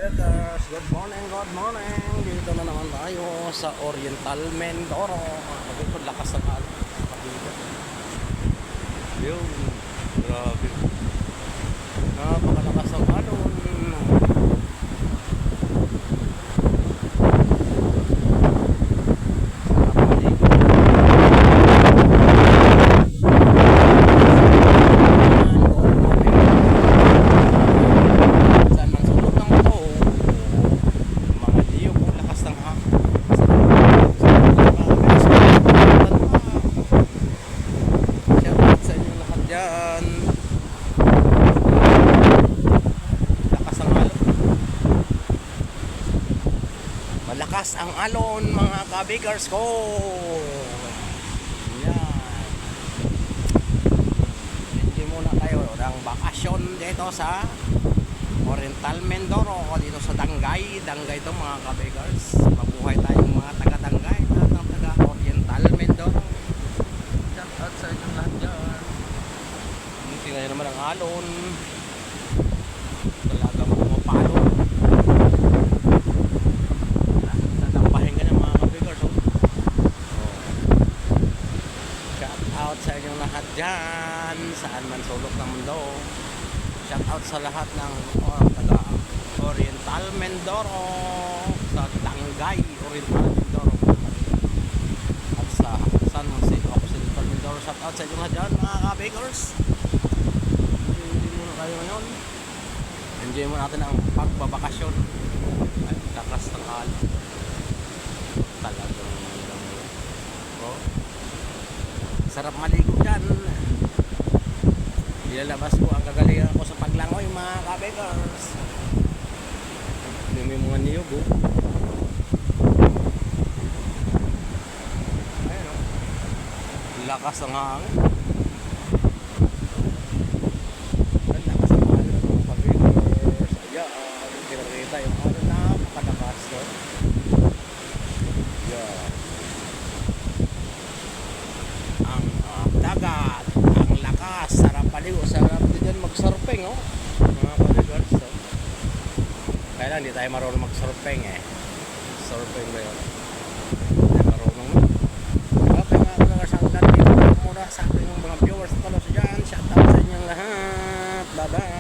Kabekers, good morning, good morning. Dito na naman tayo sa Oriental Mindoro. Kabekers, lakas ng alon. Yun, grabe. Napakalakas ng alon. Malakas ang alon mga kabikers ko. Yan. Hindi muna tayo ng bakasyon dito sa Oriental Mindoro, dito sa Dangay. Dangay ito mga kabikers. Mabuhay tayong mga taga-Dangay at ang taga-Oriental Mindoro. Shout out sa inyong lahat dyan. Hindi na naman ang alon. Talagang pumapalo. Sa inyong lahat dyan, saan man sulok ng mundo. Shout out sa lahat ng taga Oriental Mindoro, sa Dangay, Oriental Mindoro, at sa San Jose, Occidental Mindoro. Shout out sa inyong lahat dyan mga kabakers. Enjoy muna kayo ngayon. Enjoy muna natin ang pagbabakasyon. Ay, lakas ng alon. Talagang sarap maligo dyan. Ilalabas ko ang kagalingan ko sa paglangoy mga kabakers. May mga niyog oh. Ayun oh. Lakas ang hangin. Ang lakas ang hangin mga kabakers. Ayan, pinakita yung hangin na napakalakas no? Ayan. Dagat, ang lakas, sarap paligo, sarap din dyan mag-surfing oh. Mga kabakers oh. Kaya lang, hindi tayo marunong mag-surfing eh. Surfing ba yun? Hindi marunong mo. Okay mga kabakers, ang dati muna sa ating mga viewers na talo sa dyan. Shout out sa inyong lahat. Bye bye.